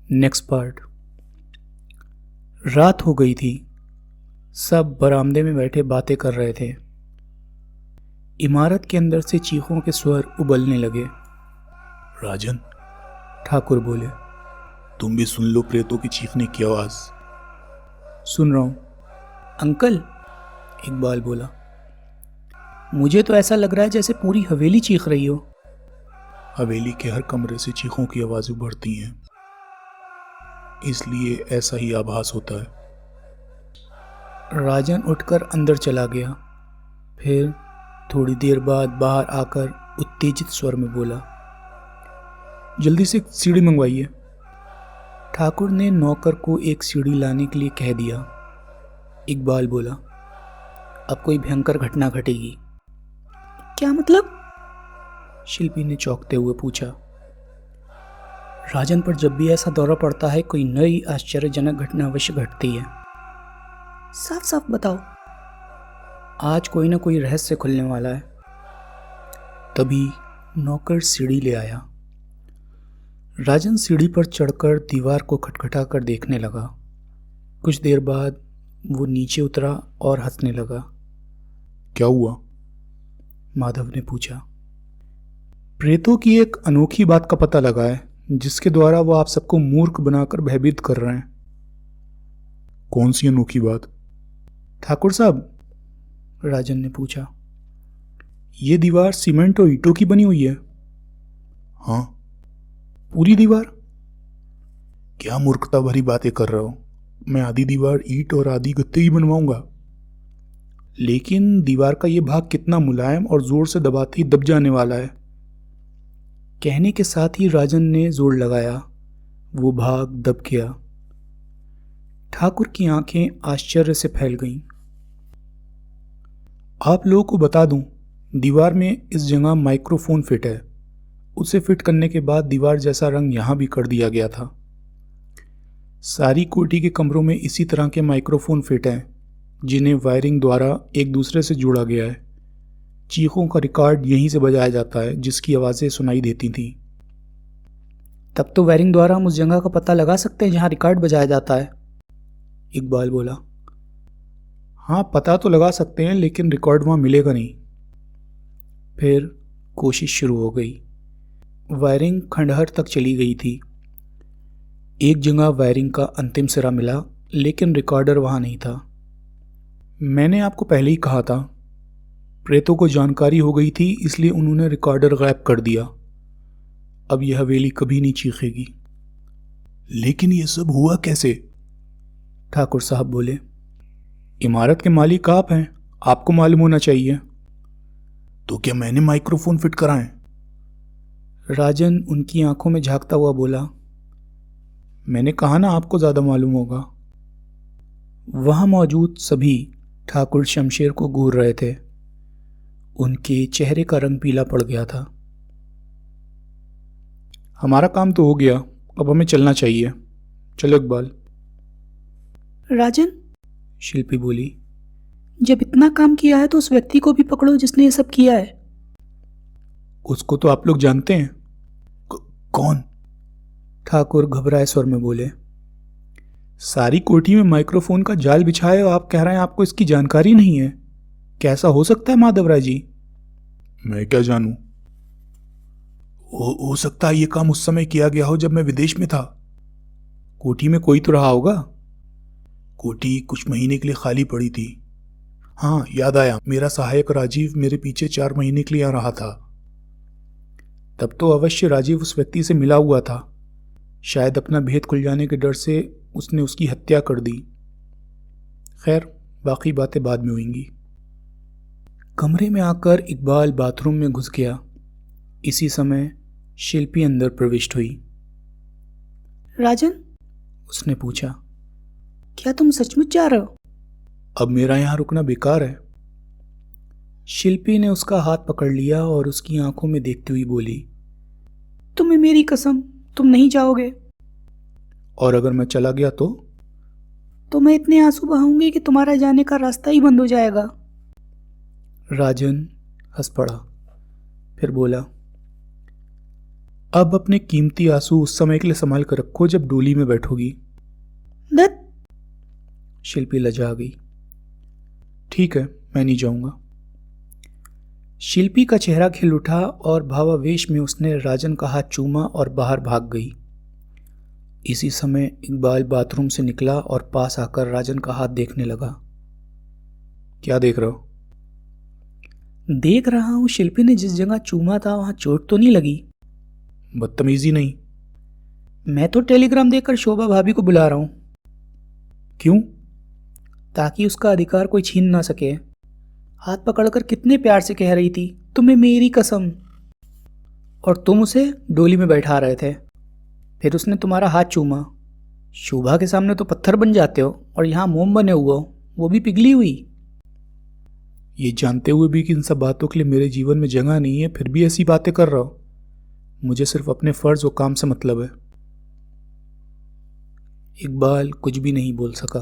Next part. रात हो गई थी। सब बरामदे में बैठे बातें कर रहे थे। इमारत के अंदर से चीखों के स्वर उबलने लगे। राजन, ठाकुर बोले। तुम भी सुन लो प्रेतों की चीखने की आवाज। सुन रहा हूँ अंकल, इकबाल बोला। मुझे तो ऐसा लग रहा है जैसे पूरी हवेली चीख रही हो। हवेली के हर कमरे से चीखों की आवाजें उभरती हैं, इसलिए ऐसा ही आभास होता है। राजन उठकर अंदर चला गया। फिर थोड़ी देर बाद बाहर आकर उत्तेजित स्वर में बोला, जल्दी से एक सीढ़ी मंगवाइए। ठाकुर ने नौकर को एक सीढ़ी लाने के लिए कह दिया। इकबाल बोला, अब कोई भयंकर घटना घटेगी। क्या मतलब? शिल्पी ने चौंकते हुए पूछा। राजन पर जब भी ऐसा दौरा पड़ता है कोई नई आश्चर्यजनक घटना अवश्य घटती है। साफ साफ बताओ। आज कोई ना कोई रहस्य खुलने वाला है। तभी नौकर सीढ़ी ले आया। राजन सीढ़ी पर चढ़कर दीवार को खटखटा कर देखने लगा। कुछ देर बाद वो नीचे उतरा और हंसने लगा। क्या हुआ? माधव ने पूछा। प्रेतों की एक अनोखी बात का पता लगा है, जिसके द्वारा वो आप सबको मूर्ख बनाकर भयभीत कर रहे हैं। कौन सी अनोखी बात? ठाकुर साहब, राजन ने पूछा, ये दीवार सीमेंट और ईंटों की बनी हुई है। हाँ। पूरी दीवार? क्या मूर्खता भरी बातें कर रहे हो? मैं आधी दीवार ईंट और आधी गत्ते की बनवाऊंगा। लेकिन दीवार का ये भाग कितना मुलायम और जोर से दबाते ही दब जाने वाला है। कहने के साथ ही राजन ने जोर लगाया। वो भाग दब गया। ठाकुर की आंखें आश्चर्य से फैल गईं। आप लोगों को बता दूं, दीवार में इस जगह माइक्रोफोन फिट है। उसे फिट करने के बाद दीवार जैसा रंग यहां भी कर दिया गया था। सारी कोठी के कमरों में इसी तरह के माइक्रोफोन फिट हैं, जिन्हें वायरिंग द्वारा एक दूसरे से जोड़ा गया है। चीखों का रिकॉर्ड यहीं से बजाया जाता है, जिसकी आवाज़ें सुनाई देती थीं। तब तो वायरिंग द्वारा हम उस जगह का पता लगा सकते हैं जहां रिकॉर्ड बजाया जाता है, इकबाल बोला। हाँ, पता तो लगा सकते हैं, लेकिन रिकॉर्ड वहां मिलेगा नहीं। फिर कोशिश शुरू हो गई। वायरिंग खंडहर तक चली गई थी। एक जगह वायरिंग का अंतिम सिरा मिला, लेकिन रिकॉर्डर वहां नहीं था। मैंने आपको पहले ही कहा था, प्रेतों को जानकारी हो गई थी, इसलिए उन्होंने रिकॉर्डर गायब कर दिया। अब यह हवेली कभी नहीं चीखेगी। लेकिन यह सब हुआ कैसे? ठाकुर साहब बोले। इमारत के मालिक आप हैं, आपको मालूम होना चाहिए। तो क्या मैंने माइक्रोफोन फिट कराएं? राजन उनकी आंखों में झांकता हुआ बोला, मैंने कहा ना आपको ज्यादा मालूम होगा। वहां मौजूद सभी ठाकुर शमशेर को घूर रहे थे। उनके चेहरे का रंग पीला पड़ गया था। हमारा काम तो हो गया, अब हमें चलना चाहिए। चलो इकबाल। राजन, शिल्पी बोली, जब इतना काम किया है तो उस व्यक्ति को भी पकड़ो जिसने ये सब किया है। उसको तो आप लोग जानते हैं। कौन? ठाकुर घबराए स्वर में बोले। सारी कोठी में माइक्रोफोन का जाल बिछाया और आप कह रहे हैं आपको इसकी जानकारी नहीं है। कैसा हो सकता है माधवराय जी? मैं क्या जानूं? हो सकता है ये काम उस समय किया गया हो जब मैं विदेश में था। कोठी में कोई तो रहा होगा। कोठी कुछ महीने के लिए खाली पड़ी थी। हाँ, याद आया, मेरा सहायक राजीव मेरे पीछे 4 महीने के लिए आ रहा था। तब तो अवश्य राजीव उस व्यक्ति से मिला हुआ था। शायद अपना भेद खुल जाने के डर से उसने उसकी हत्या कर दी। खैर, बाकी बातें बाद में होंगी। कमरे में आकर इकबाल बाथरूम में घुस गया। इसी समय शिल्पी अंदर प्रविष्ट हुई। राजन, उसने पूछा, क्या तुम सचमुच जा रहे हो? अब मेरा यहां रुकना बेकार है। शिल्पी ने उसका हाथ पकड़ लिया और उसकी आंखों में देखती हुई बोली, तुम्हें मेरी कसम, तुम नहीं जाओगे? और अगर मैं चला गया तो मैं इतने आंसू बहाऊंगी कि तुम्हारा जाने का रास्ता ही बंद हो जाएगा। राजन हंस पड़ा। फिर बोला, अब अपने कीमती आंसू उस समय के लिए संभाल कर रखो जब डोली में बैठोगी। दत्त। शिल्पी लजा गई। ठीक है, मैं नहीं जाऊंगा। शिल्पी का चेहरा खिल उठा और भावावेश में उसने राजन का हाथ चूमा और बाहर भाग गई। इसी समय इकबाल बाथरूम से निकला और पास आकर राजन का हाथ देखने लगा। क्या देख रहे हो? देख रहा हूँ शिल्पी ने जिस जगह चूमा था वहां चोट तो नहीं लगी? बदतमीजी नहीं। मैं तो टेलीग्राम देखकर शोभा भाभी को बुला रहा हूँ, क्यों? ताकि उसका अधिकार कोई छीन ना सके। हाथ पकड़कर कितने प्यार से कह रही थी, तुम्हें मेरी कसम, और तुम उसे डोली में बैठा रहे थे। फिर उसने तुम्हारा हाथ चूमा। शोभा के सामने तो पत्थर बन जाते हो और यहाँ मोम बने हुए हो, वो भी पिघली हुई। ये जानते हुए भी कि इन सब बातों के लिए मेरे जीवन में जगह नहीं है, फिर भी ऐसी बातें कर रहा हो। मुझे सिर्फ अपने फर्ज और काम से मतलब है। इकबाल कुछ भी नहीं बोल सका।